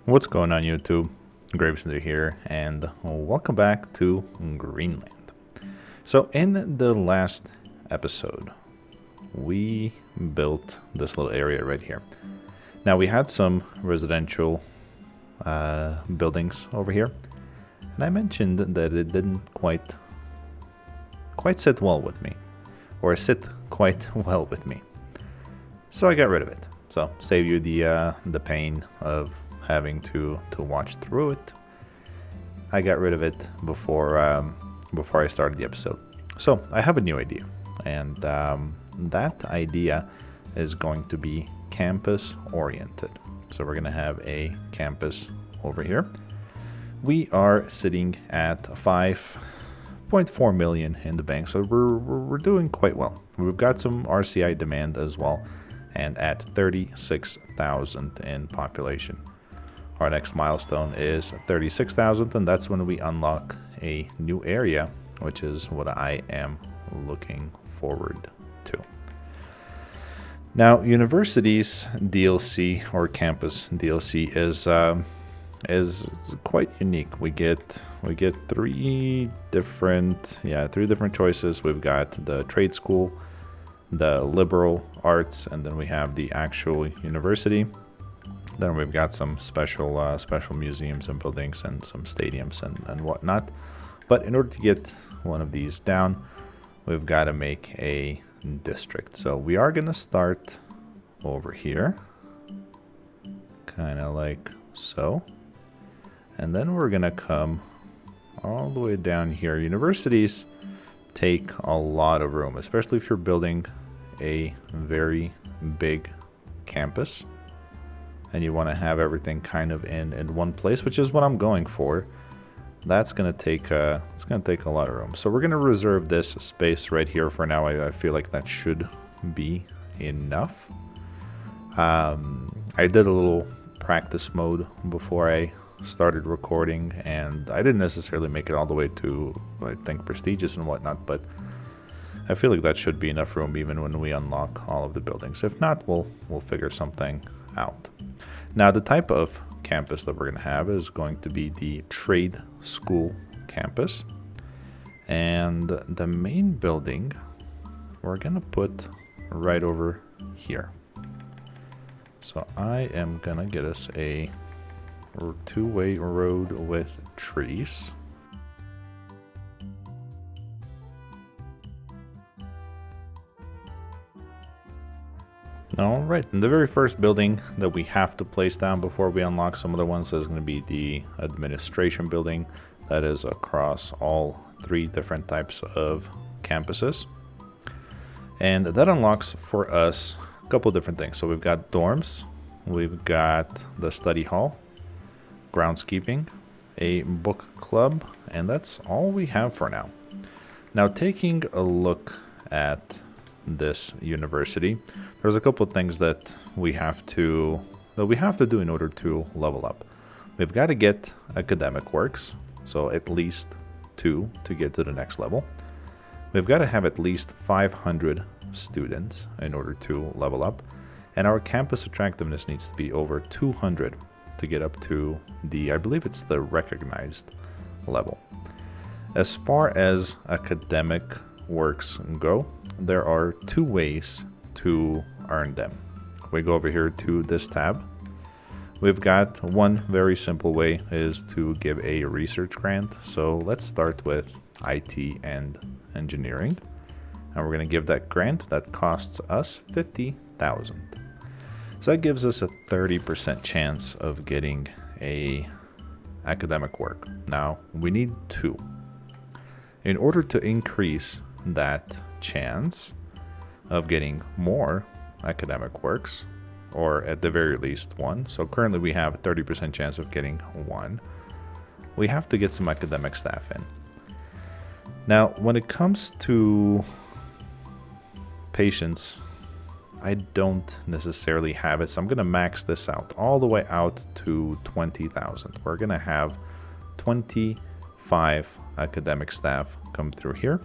What's going on YouTube? 𝒃𝒆𝒔𝒕 here, and welcome back to Greenland. So in the last episode, we built this little area right here. Now we had some residential buildings over here, and I mentioned that it didn't quite sit well with me, or sit quite well with me. So I got rid of it. So save you the pain of having to watch through it. I got rid of it before I started the episode. So I have a new idea, and that idea is going to be campus oriented. So we're going to have a campus over here. We are sitting at 5.4 million in the bank, so we're doing quite well. We've got some RCI demand as well, and at 36,000 in population. Our next milestone is 36,000, and that's when we unlock a new area, which is what I am looking forward to. Now, universities DLC or campus DLC is quite unique. We get three different choices. We've got the trade school, the liberal arts, and then we have the actual university. Then we've got some special museums and buildings and some stadiums and whatnot. But in order to get one of these down, we've got to make a district. So we are going to start over here, kind of like so. And then we're going to come all the way down here. Universities take a lot of room, especially if you're building a very big campus and you want to have everything kind of in one place, which is what I'm going for. That's going to take a lot of room. So we're going to reserve this space right here for now. I feel like that should be enough. I did a little practice mode before I started recording, and I didn't necessarily make it all the way to, I think, prestigious and whatnot, but I feel like that should be enough room even when we unlock all of the buildings. If not, we'll figure something out. Now, the type of campus that we're going to have is going to be the trade school campus. And the main building we're going to put right over here. So I am going to get us a two-way road with trees. All right, and the very first building that we have to place down before we unlock some other ones is going to be the administration building. That is across all three different types of campuses. And that unlocks for us a couple of different things. So we've got dorms, we've got the study hall, groundskeeping, a book club, and that's all we have for now. Now, taking a look at this university, there's a couple of things that we have to do in order to level up. We've got to get academic works, so at least 2 to get to the next level. We've got to have at least 500 students in order to level up, and our campus attractiveness needs to be over 200 to get up to the, I believe it's the recognized level. As far as academic works go, there are 2 ways to earn them. We go over here to this tab. We've got one very simple way is to give a research grant. So let's start with IT and engineering. And we're going to give that grant that costs us 50,000. So that gives us a 30% chance of getting a academic work. Now we need 2. In order to increase that chance of getting more academic works, or at the very least 1. So currently we have a 30% chance of getting 1. We have to get some academic staff in. Now, when it comes to patience, I don't necessarily have it, so I'm going to max this out all the way out to 20,000. We're going to have 25 academic staff come through here,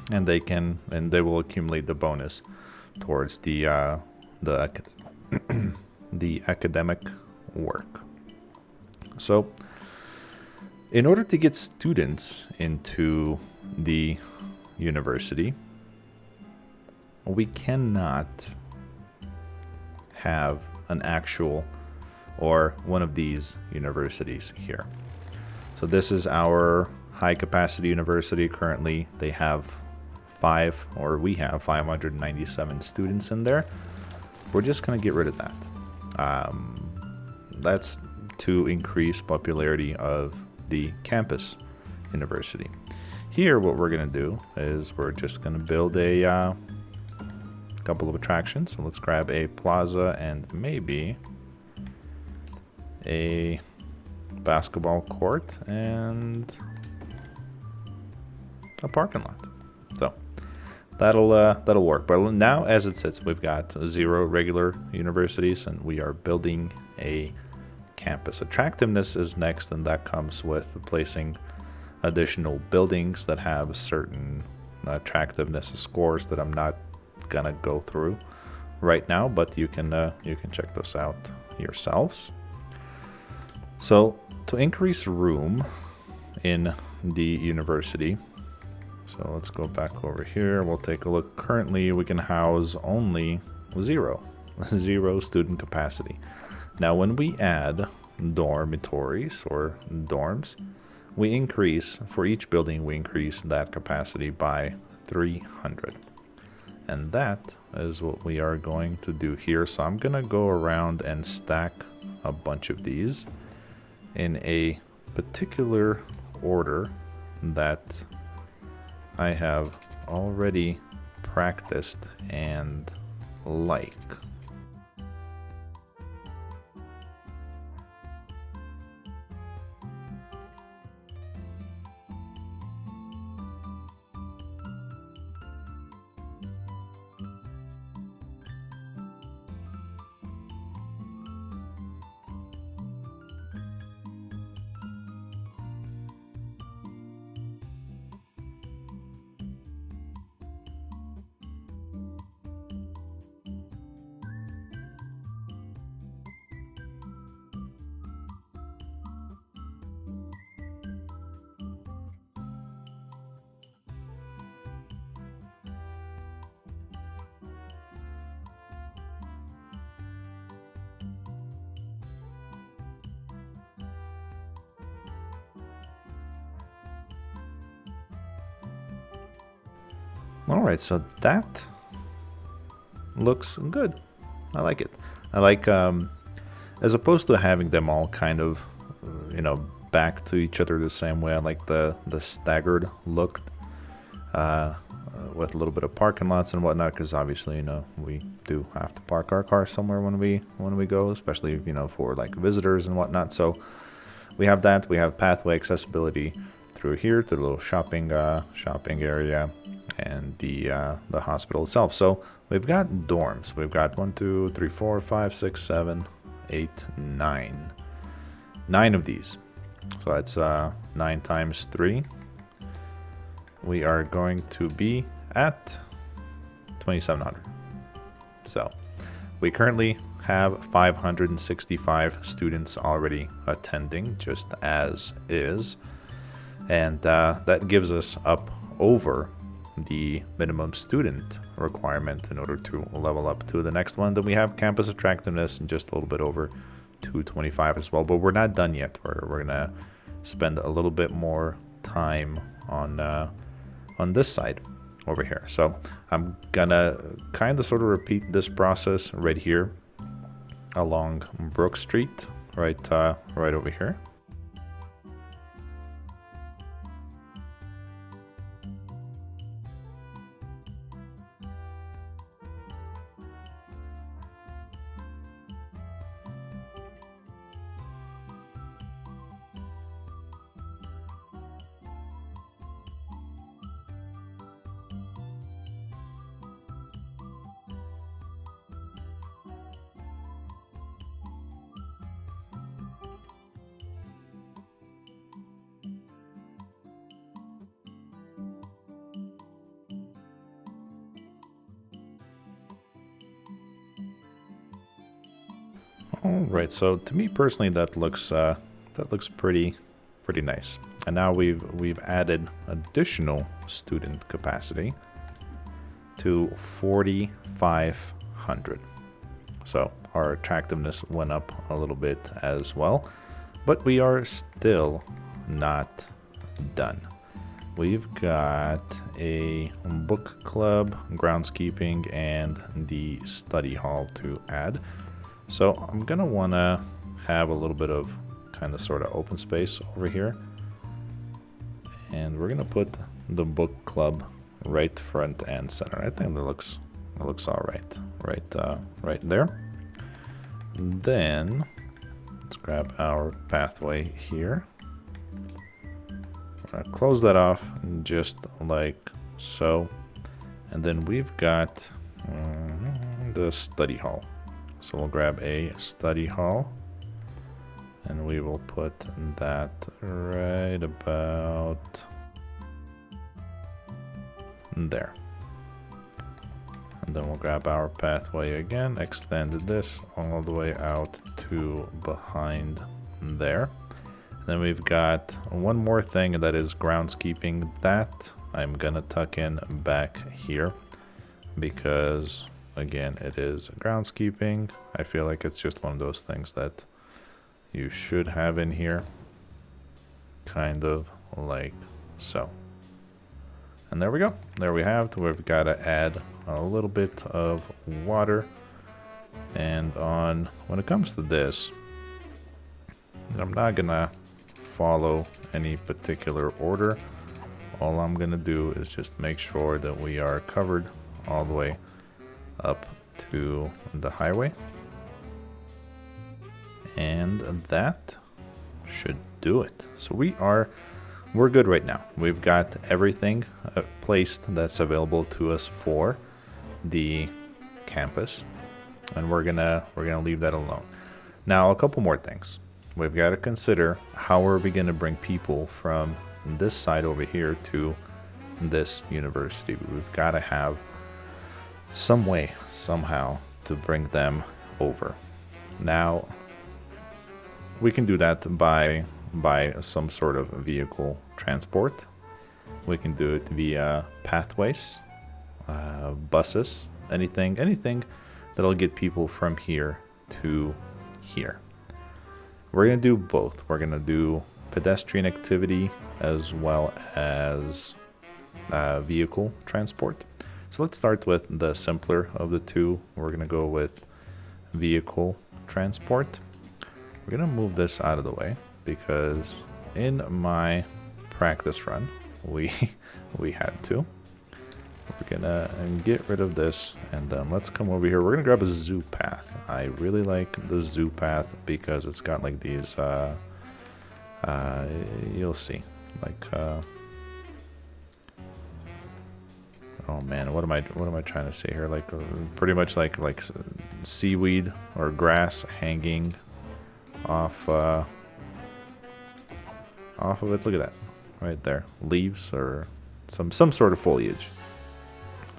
and they will accumulate the bonus towards the academic work. So in order to get students into the university, we cannot have an actual or one of these universities here. So this is our high capacity university. Currently they have we have 597 students in there. We're just going to get rid of that. That's to increase popularity of the campus university. Here what we're going to do is we're just going to build a couple of attractions. So let's grab a plaza and maybe a basketball court and a parking lot. So that'll work. But now as it sits, we've got 0 regular universities and we are building a campus. Attractiveness is next, and that comes with placing additional buildings that have certain attractiveness scores that I'm not gonna go through right now, but you can check those out yourselves. So to increase room in the university, so let's go back over here. We'll take a look. Currently we can house only 0 student capacity. Now when we add dormitories or dorms, we increase, for each building we increase that capacity by 300. And that is what we are going to do here. So I'm gonna go around and stack a bunch of these in a particular order that I have already practiced and like. All right, so that looks good. I like it. I like, as opposed to having them all kind of, back to each other the same way. I like the staggered look with a little bit of parking lots and whatnot, because obviously, we do have to park our car somewhere when we go, especially, for like visitors and whatnot. So we have that. We have pathway accessibility through here to the little shopping area and the hospital itself. So we've got dorms. We've got 1, 2, 3, 4, 5, 6, 7, 8, 9. 9 of these. So that's 9 times 3. We are going to be at 2,700. So we currently have 565 students already attending, just as is. And that gives us up over the minimum student requirement in order to level up to the next one. Then we have campus attractiveness and just a little bit over 225 as well. But we're not done yet. We're gonna spend a little bit more time on this side over here. So I'm gonna kind of sort of repeat this process right here along Brook Street, right over here. All right, so to me personally, that looks That looks pretty nice. And now we've added additional student capacity to 4,500. So our attractiveness went up a little bit as well, but we are still not done. We've got a book club, groundskeeping, and the study hall to add. So I'm gonna wanna have a little bit of kind of sort of open space over here. And we're gonna put the book club right front and center. I think that looks all right, right there. Then let's grab our pathway here. Close that off just like so, and then we've got the study hall. So we'll grab a study hall, and we will put that right about there. And then we'll grab our pathway again, extend this all the way out to behind there. Then we've got one more thing that is groundskeeping. That I'm gonna tuck in back here because, again, it is groundskeeping. I feel like it's just one of those things that you should have in here, kind of like so. And there we go. There we have it. We've got to add a little bit of water. And when it comes to this, I'm not gonna follow any particular order. All I'm gonna do is just make sure that we are covered all the way up to the highway, and that should do it. So we're good right now. We've got everything placed that's available to us for the campus, and we're gonna leave that alone. Now, a couple more things. We've got to consider how are we going to bring people from this side over here to this university. We've got to have some way, somehow, to bring them over. Now, we can do that by some sort of vehicle transport. We can do it via pathways, buses, anything that'll get people from here to here. We're going to do both. We're going to do pedestrian activity as well as vehicle transport. So let's start with the simpler of the two. We're going to go with vehicle transport. We're going to move this out of the way because in my practice run, we had to. We're gonna get rid of this, and then let's come over here. We're gonna grab a zoo path. I really like the zoo path because it's got like these you'll see, like oh man, what am I trying to say here? Like pretty much like seaweed or grass hanging off of it. Look at that right there, leaves or some sort of foliage.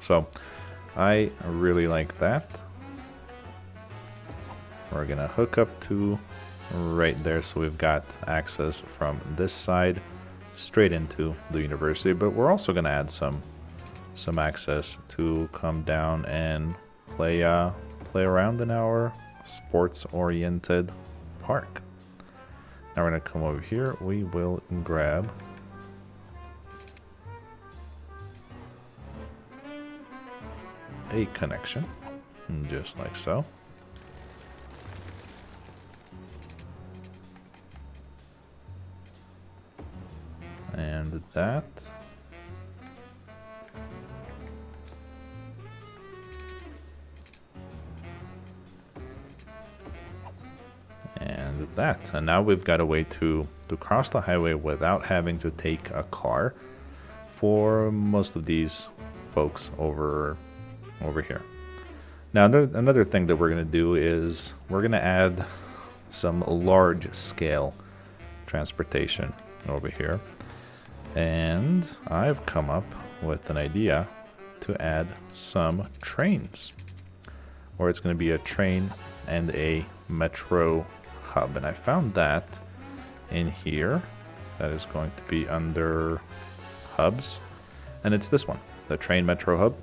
So I really like that. We're gonna hook up to right there, so we've got access from this side straight into the university, but we're also gonna add some access to come down and play around in our sports oriented park. Now we're gonna come over here. We will grab a connection, just like so. And that. And that. And now we've got a way to cross the highway without having to take a car for most of these folks over here. Now another thing that we're going to do is we're going to add some large scale transportation over here, and I've come up with an idea to add some trains, or it's going to be a train and a metro hub. And I found that in here that is going to be under hubs, and it's this one, the train metro hub.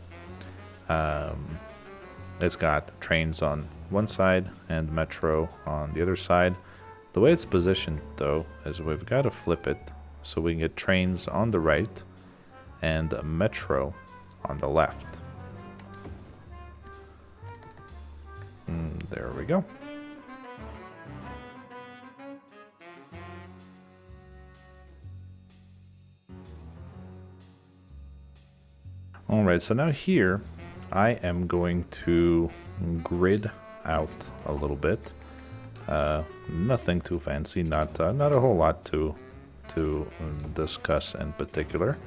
It's got trains on one side and metro on the other side. The way it's positioned though is we've got to flip it so we can get trains on the right and metro on the left. There we go. Alright, so now here I am going to grid out a little bit. Nothing too fancy, not a whole lot to discuss in particular,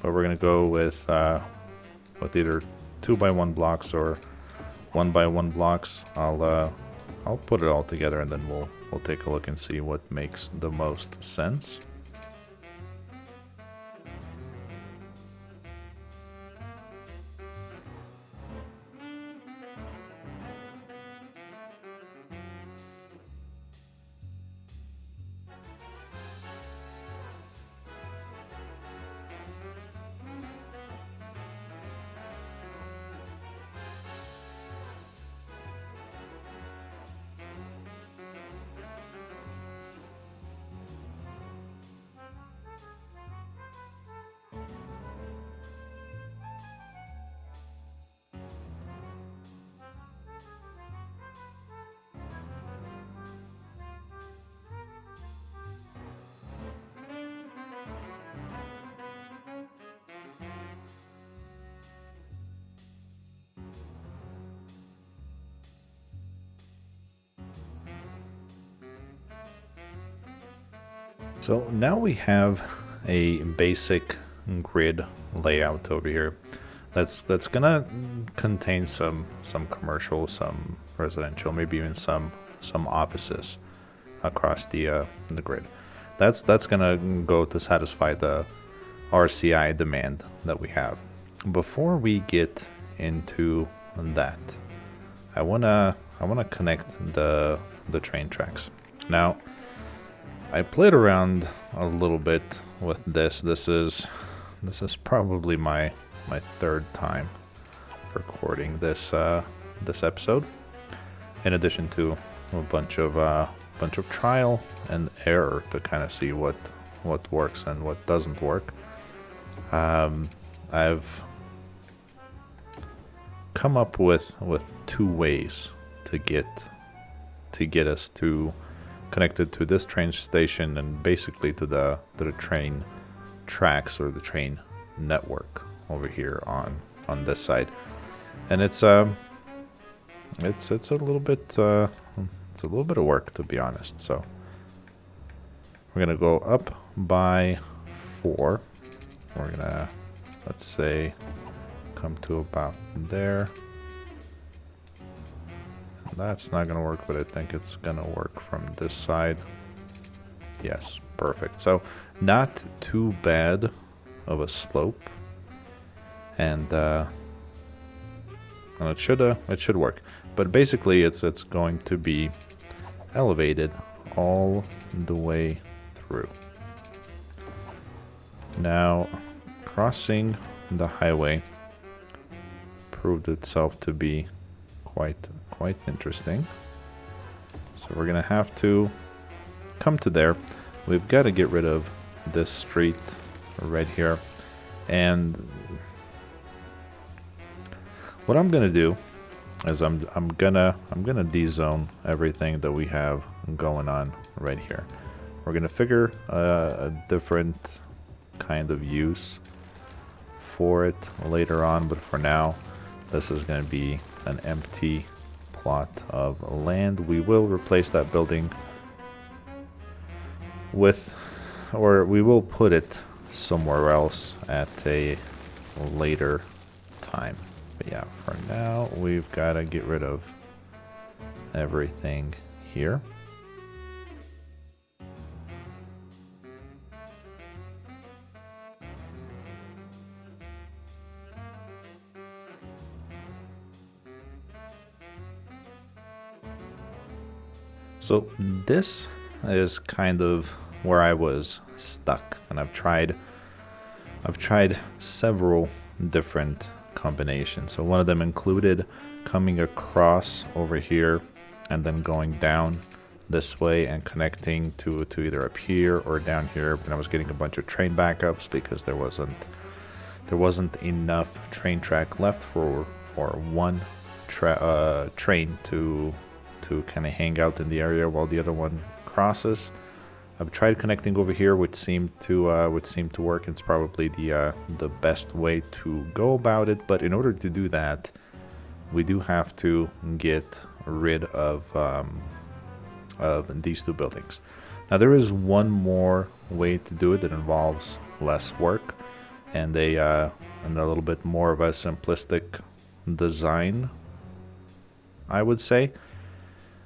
but we're gonna go with either 2x1 blocks or 1x1 blocks. I'll put it all together and then we'll take a look and see what makes the most sense. So now we have a basic grid layout over here that's gonna contain some commercial, some residential, maybe even some offices across the grid. That's gonna go to satisfy the RCI demand that we have. Before we get into that, I wanna connect the train tracks. Now, I played around a little bit with this. This is probably my third time recording this episode, in addition to a bunch of trial and error to kind of see what works and what doesn't work. I've come up with two ways to get us to connected to this train station and basically to the train tracks or the train network over here on this side, and it's a little bit of work, to be honest. So we're gonna go up by 4. We're gonna, let's say, come to about there. That's not gonna work, but I think it's gonna work from this side. Yes, perfect. So not too bad of a slope, and it should work. But basically, it's going to be elevated all the way through. Now, crossing the highway proved itself to be quite interesting. So we're gonna have to come to there. We've got to get rid of this street right here, and what I'm gonna do is I'm gonna de-zone everything that we have going on right here. We're gonna figure a different kind of use for it later on, but for now, this is gonna be an empty plot of land. We will replace that building with, or we will put it somewhere else at a later time. But yeah, for now, we've got to get rid of everything here. So this is kind of where I was stuck, and I've tried several different combinations. So one of them included coming across over here and then going down this way and connecting to either up here or down here. But I was getting a bunch of train backups because there wasn't enough train track left for one train to kind of hang out in the area while the other one crosses. I've tried connecting over here, which seemed to work. It's probably the best way to go about it. But in order to do that, we do have to get rid of these two buildings. Now there is one more way to do it that involves less work and a little bit more of a simplistic design, I would say,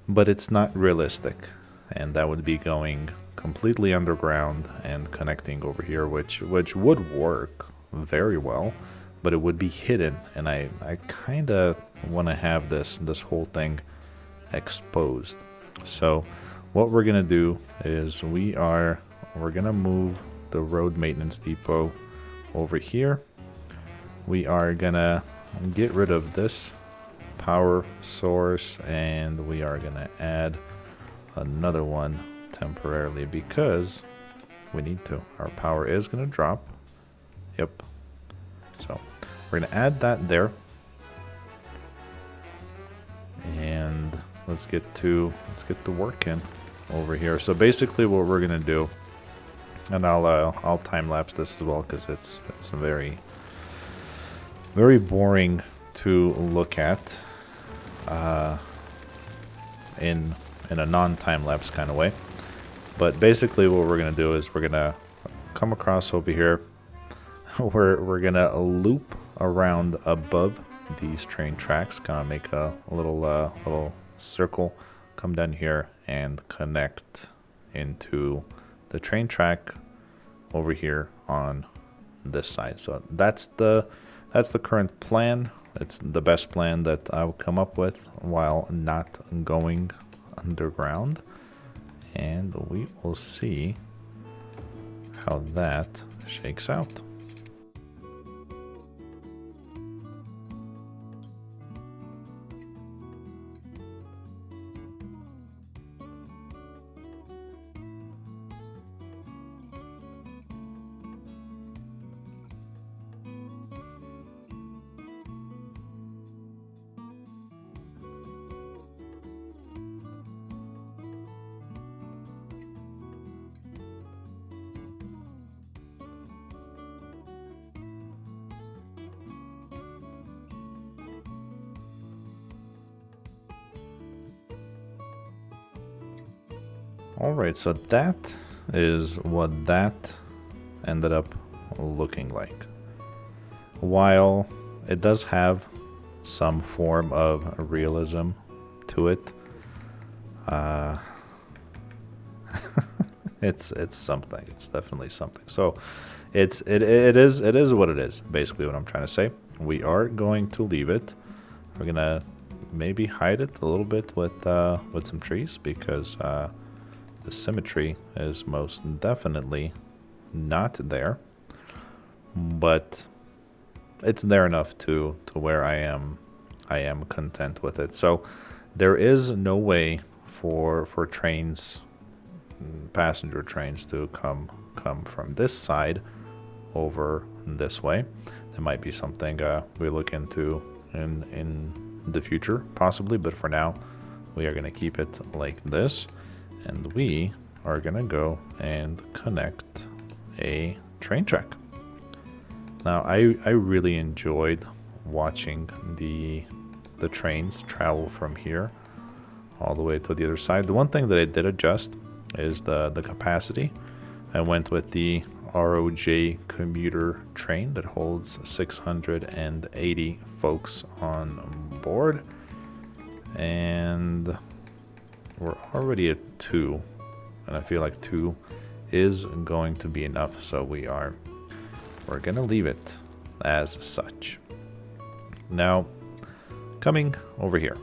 but it's not realistic, and that would be going completely underground and connecting over here, which would work very well, but it would be hidden, and I kind of want to have this whole thing exposed. So what we're gonna do is we're gonna move the road maintenance depot over here. We are gonna get rid of this power source, and we are gonna add another one temporarily because we need to. Our power is gonna drop. Yep. So we're gonna add that there, and let's get to working over here. So basically what we're gonna do, and I'll time lapse this as well because it's very boring to look at in a non-time lapse kind of way. But basically what we're gonna do is we're gonna come across over here. we're gonna loop around above these train tracks, kind of make a little circle, come down here and connect into the train track over here on this side. So that's the current plan. It's the best plan that I'll come up with while not going underground, and we will see how that shakes out. Alright, so that is what that ended up looking like. While it does have some form of realism to it, it's something. It's definitely something. So it is what it is, basically what I'm trying to say. We are going to leave it. We're gonna maybe hide it a little bit with some trees, because the symmetry is most definitely not there, but it's there enough to where I am content with it. So there is no way for trains, passenger trains, to come from this side over this way. There might be something we look into in the future possibly, but for now we are going to keep it like this. And we are gonna go and connect a train track. Now, I really enjoyed watching the trains travel from here all the way to the other side. The one thing that I did adjust is the capacity. I went with the ROJ commuter train that holds 680 folks on board, and we're already at 2, and I feel like 2 is going to be enough, so we're gonna leave it as such. Now, coming over here,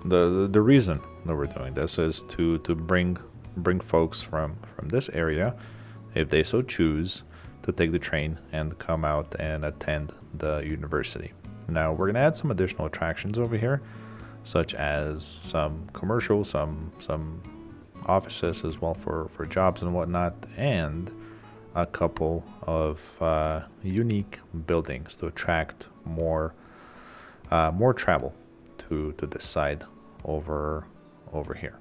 the reason that we're doing this is to bring bring folks from this area, if they so choose, to take the train and come out and attend the university. Now we're gonna add some additional attractions over here, such as some commercial, some offices as well for jobs and whatnot, and a couple of unique buildings to attract more travel to this side over here.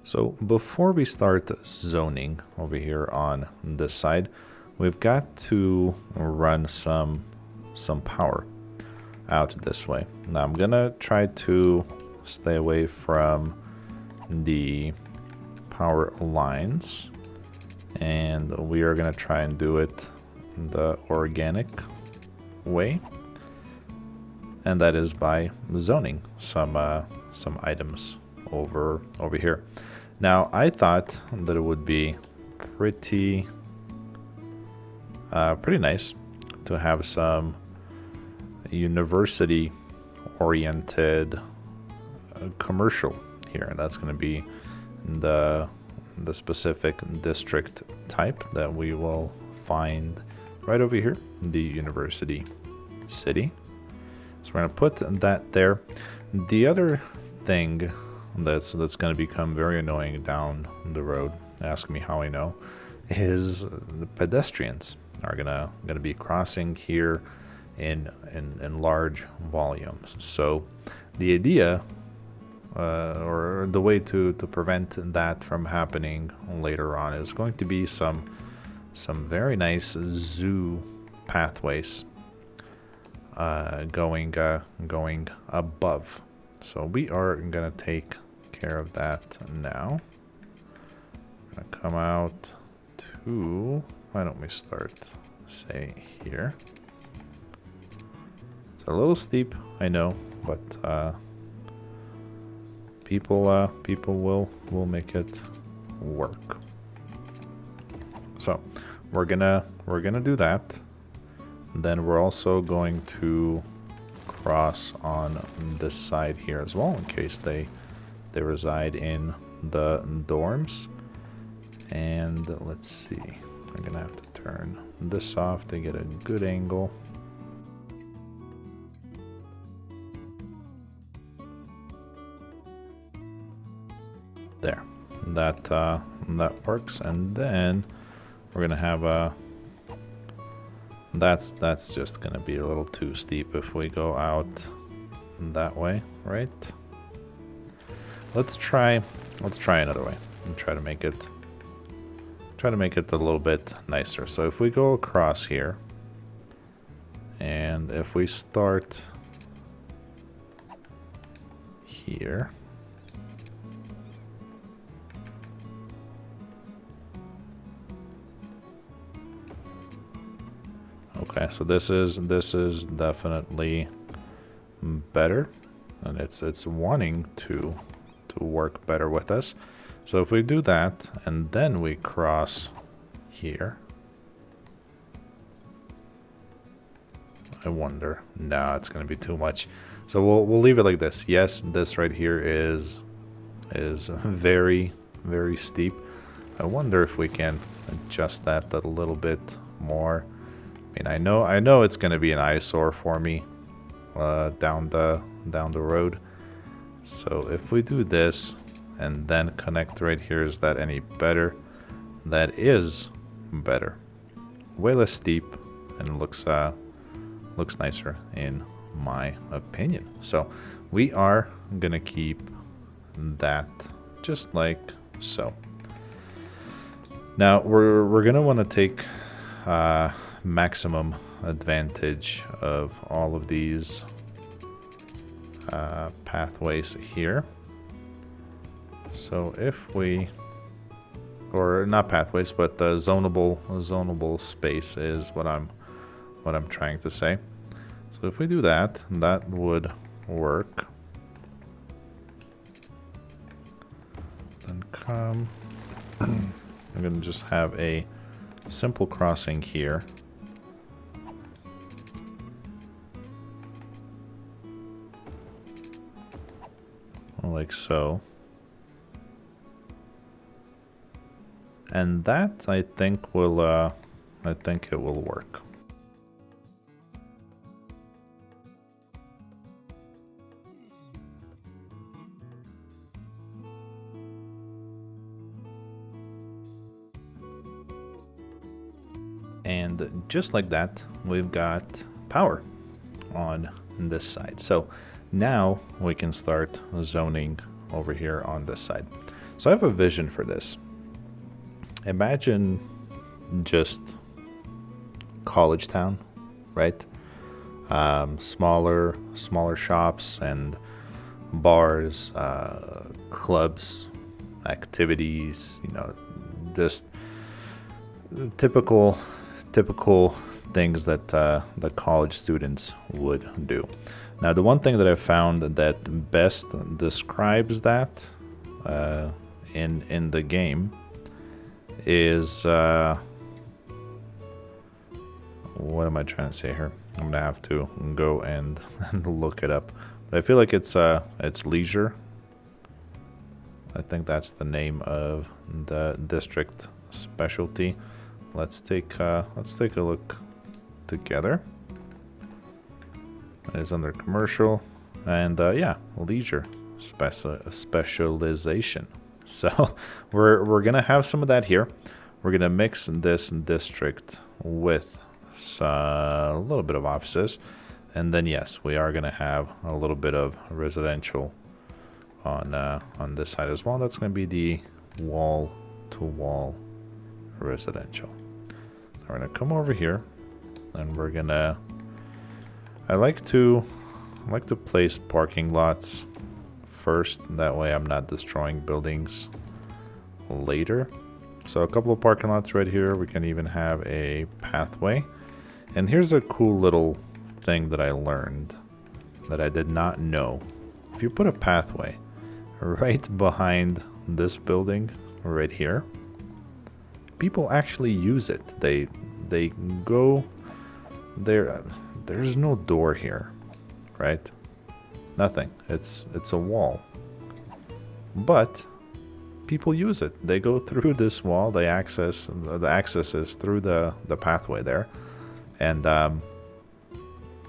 So before we start zoning over here on this side, we've got to run some power out this way. Now I'm gonna try to stay away from the power lines, and we are gonna try and do it the organic way, and that is by zoning some items over here. Now I thought that it would be pretty nice to have some university oriented commercial here. That's going to be the specific district type that we will find right over here, the university city. So we're going to put that there. The other thing that's going to become very annoying down the road, ask me how I know, is the pedestrians are gonna be crossing here in large volumes. So the idea or the way to prevent that from happening later on is going to be some very nice zoo pathways going above. So we are gonna take care of that now. I'm gonna come out to, why don't we start, say, here. It's a little steep, I know, but people will make it work. So we're gonna do that. Then we're also going to cross on this side here as well, in case they reside in the dorms. And let's see, I'm gonna have to turn this off to get a good angle. There, that works. And then we're gonna have a, that's just gonna be a little too steep if we go out that way, right? Let's try another way and try to make it a little bit nicer. So if we go across here, and if we start here, okay, so this is definitely better, and it's wanting to work better with us. So if we do that and then we cross here, I wonder, no, it's going to be too much. So we'll leave it like this. Yes, this right here is very, very steep. I wonder if we can adjust that a little bit more. I mean, I know it's going to be an eyesore for me down the road. So if we do this and then connect right here, is that any better? That is better. Way less steep, and looks nicer in my opinion. So we are gonna keep that just like so. Now we're gonna want to take maximum advantage of all of these pathways here. So if we, or not pathways, but the zonable space is what I'm trying to say. So if we do that, that would work. Then come, I'm gonna just have a simple crossing here. Like so. And that I think it will work. And just like that, we've got power on this side. So now we can start zoning over here on this side. So I have a vision for this. Imagine just college town, right? Smaller shops and bars, clubs, activities, you know, just typical things that that college students would do. Now, the one thing that I found that best describes that in the game is what am I trying to say here? I'm gonna have to go and look it up. But I feel like it's leisure. I think that's the name of the district specialty. Let's take a look together. It is under commercial, and yeah, leisure specialization. So we're gonna have some of that here. We're gonna mix this district with a little bit of offices, and then yes, we are gonna have a little bit of residential on this side as well. That's gonna be the wall-to-wall residential. We're gonna come over here, and we're gonna. I like to place parking lots first. That way, I'm not destroying buildings later. So a couple of parking lots right here. We can even have a pathway. And here's a cool little thing that I learned that I did not know. If you put a pathway right behind this building right here, people actually use it. They go there. There's no door here, right? Nothing. It's a wall. But people use it. They go through this wall. The access is through the pathway there, and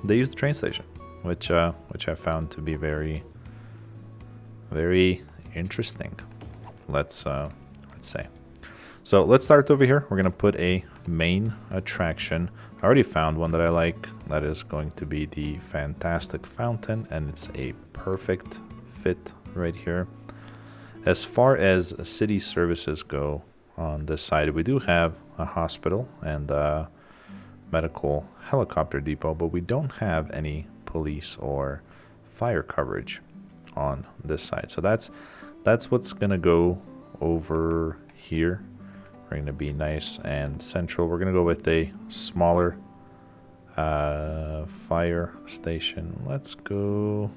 they use the train station, which I found to be very, very interesting. Let's say. So let's start over here. We're gonna put a main attraction. I already found one that I like. That is going to be the Fantastic Fountain, and it's a perfect fit right here. As far as city services go on this side, we do have a hospital and a medical helicopter depot, but we don't have any police or fire coverage on this side. So that's what's gonna go over here. We're going to be nice and central. We're going to go with a smaller fire station. Let's go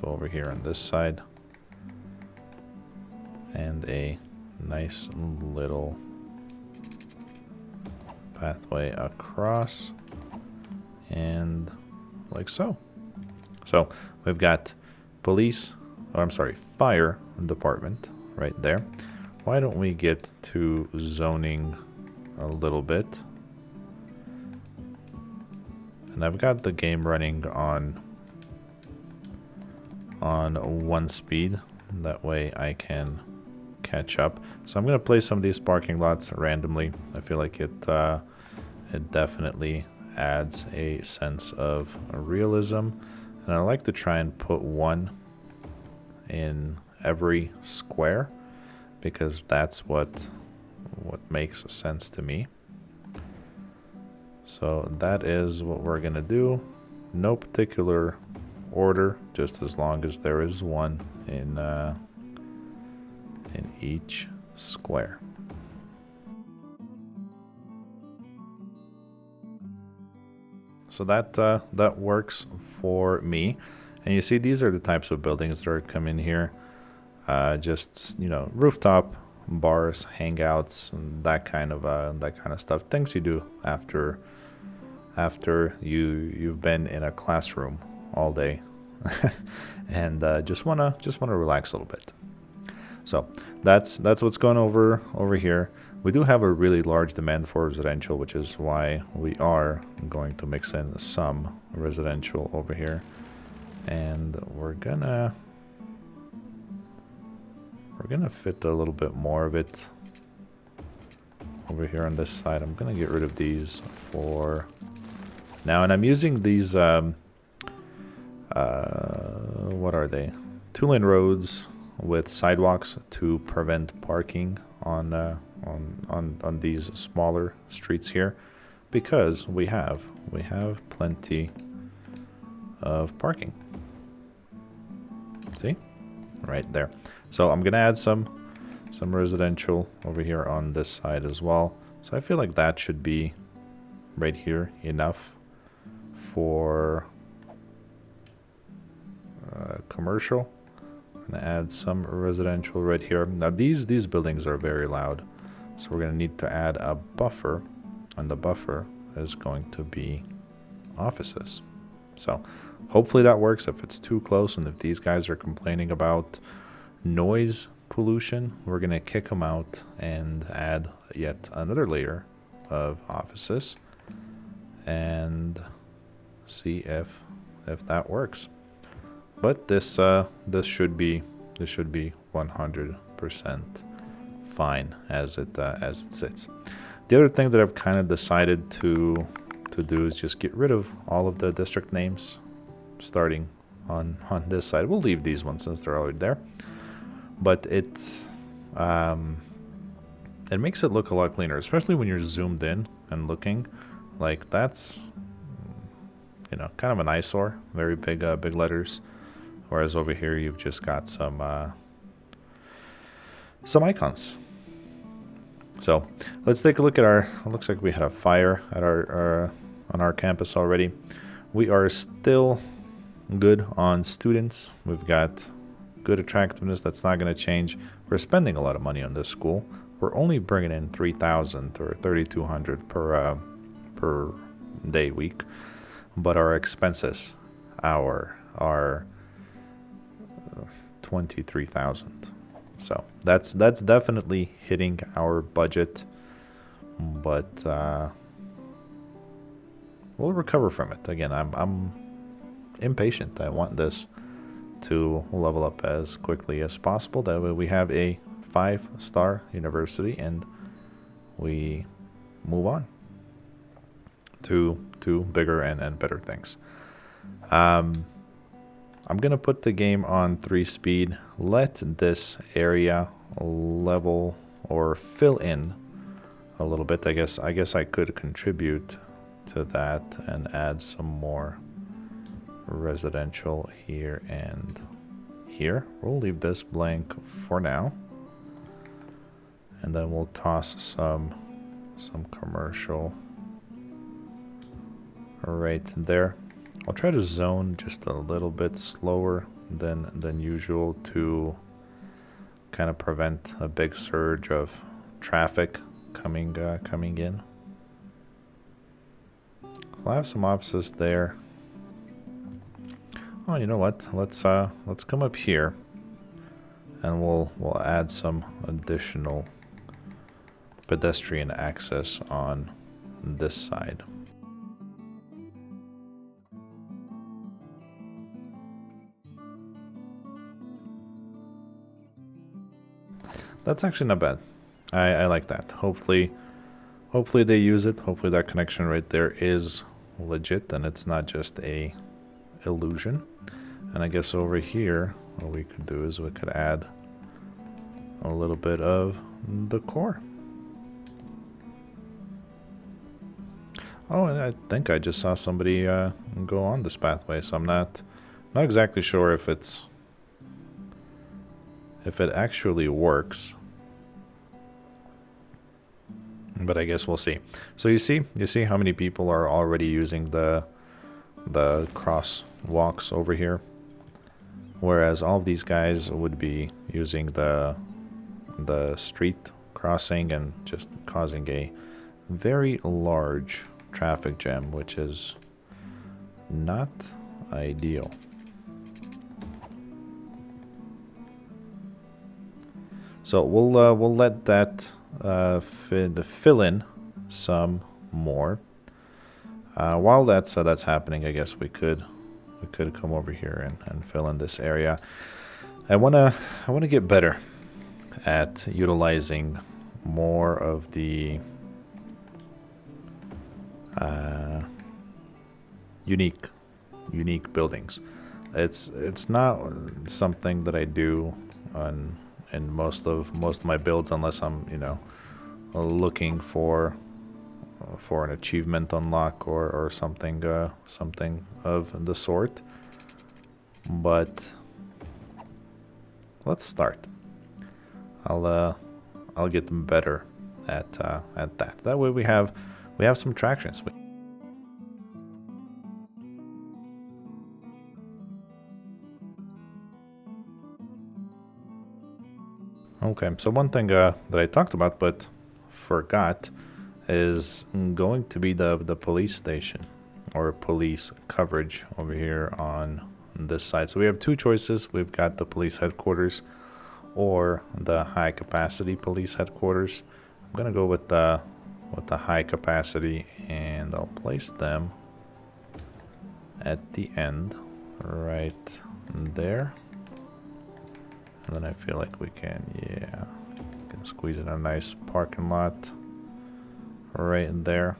over here on this side. And a nice little pathway across. And like so. So we've got fire department right there. Why don't we get to zoning a little bit? And I've got the game running on 1 speed. That way I can catch up. So I'm going to place some of these parking lots randomly. I feel like it definitely adds a sense of realism. And I like to try and put one in every square, because that's what makes sense to me. So that is what we're gonna do. No particular order, just as long as there is one in each square. So that works for me. And you see, these are the types of buildings that are coming here. Just, you know, rooftop bars, hangouts, and that kind of stuff. Things you do after you've been in a classroom all day, and just wanna relax a little bit. So that's what's going over here. We do have a really large demand for residential, which is why we are going to mix in some residential over here. And we're gonna fit a little bit more of it over here on this side. I'm gonna get rid of these for now, and I'm using these what are they? 2-lane roads with sidewalks to prevent parking on these smaller streets here, because we have plenty of parking. See? Right there. So I'm gonna add some residential over here on this side as well. So I feel like that should be right here enough for commercial. I'm gonna add some residential right here. Now these buildings are very loud, so we're gonna need to add a buffer, and the buffer is going to be offices. So hopefully that works. If it's too close and if these guys are complaining about noise pollution, we're gonna kick them out and add yet another layer of offices and see if that works. But this should be 100% fine as it sits. The other thing that I've kind of decided to do is just get rid of all of the district names starting on this side. We'll leave these ones since they're already there, but it makes it look a lot cleaner, especially when you're zoomed in and looking. Like, that's, you know, kind of an eyesore, very big letters, whereas over here you've just got some icons. So let's take a look at our, it looks like we had a fire at our on our campus already. We are still good on students. We've got good attractiveness. That's not going to change. We're spending a lot of money on this school. We're only bringing in 3,000 or 3,200 per day week, but our expenses are 23,000. So that's definitely hitting our budget, but we'll recover from it. Again, I'm impatient. I want this to level up as quickly as possible. That way we have a 5-star university and we move on to bigger and better things. I'm gonna put the game on 3 speed. Let this area level or fill in a little bit. I guess I could contribute to that and add some more residential here and here. We'll leave this blank for now, and then we'll toss some commercial right there. I'll try to zone just a little bit slower than usual to kind of prevent a big surge of traffic coming in. So I have some offices there. Oh, you know what? Let's come up here, and we'll add some additional pedestrian access on this side. That's actually not bad. I like that. Hopefully they use it. Hopefully that connection right there is legit and it's not just a illusion. And I guess over here, what we could do is we could add a little bit of decor. Oh, and I think I just saw somebody go on this pathway, so I'm not exactly sure if it actually works, but I guess we'll see. So you see how many people are already using the crosswalks over here, whereas all of these guys would be using the street crossing and just causing a very large traffic jam, which is not ideal. So we'll let that fill in some more. While that's happening, I guess we could come over here and fill in this area. I wanna get better at utilizing more of the unique buildings. It's not something that I do in most of my builds unless I'm, you know, looking for an achievement unlock or something something of the sort. But let's start. I'll get better at that. That way we have some tractions. Okay, so one thing that I talked about but forgot is going to be the police station or police coverage over here on this side. So we have two choices. We've got the police headquarters or the high capacity police headquarters. I'm gonna go with the high capacity, and I'll place them at the end right there. And then I feel like we can squeeze in a nice parking lot right there.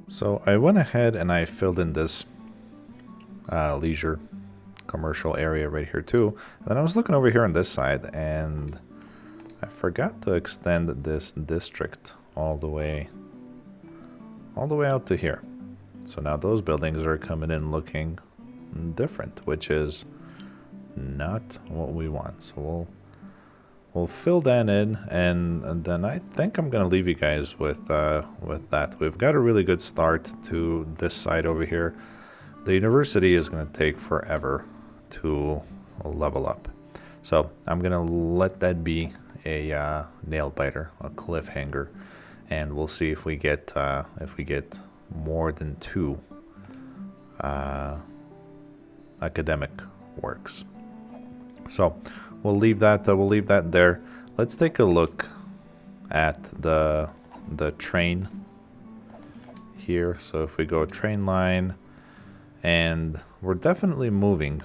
So I went ahead and I filled in this leisure commercial area right here too. And then I was looking over here on this side, and I forgot to extend this district all the way out to here. So now those buildings are coming in looking different, which is not what we want. So we'll fill that in, and then I think I'm gonna leave you guys with that. We've got a really good start to this side over here. The university is gonna take forever to level up, so I'm gonna let that be a nail biter, a cliffhanger, and we'll see if we get more than 2 academic works. So we'll leave that there. Let's take a look at the train here. So if we go train line, and we're definitely moving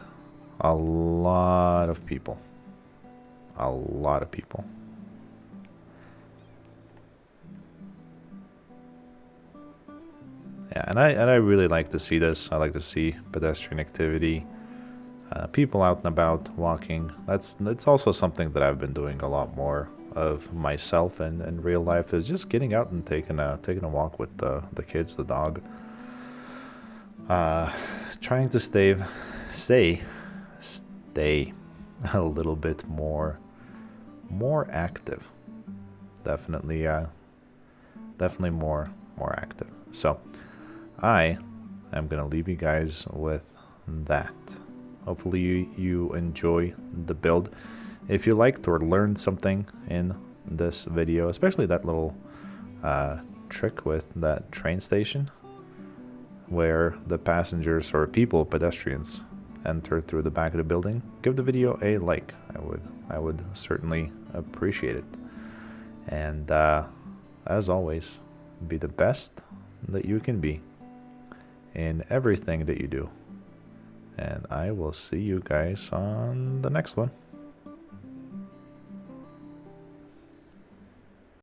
a lot of people. Yeah, and I really like to see this. I like to see pedestrian activity. People out and about walking. That's also something that I've been doing a lot more of myself and in real life, is just getting out and taking a walk with the kids, the dog. Trying to stay a little bit more active. Definitely more active. So I am gonna leave you guys with that. Hopefully you enjoy the build. If you liked or learned something in this video, especially that little trick with that train station where the passengers or pedestrians enter through the back of the building, give the video a like. I would certainly appreciate it. And as always, be the best that you can be in everything that you do. And I will see you guys on the next one.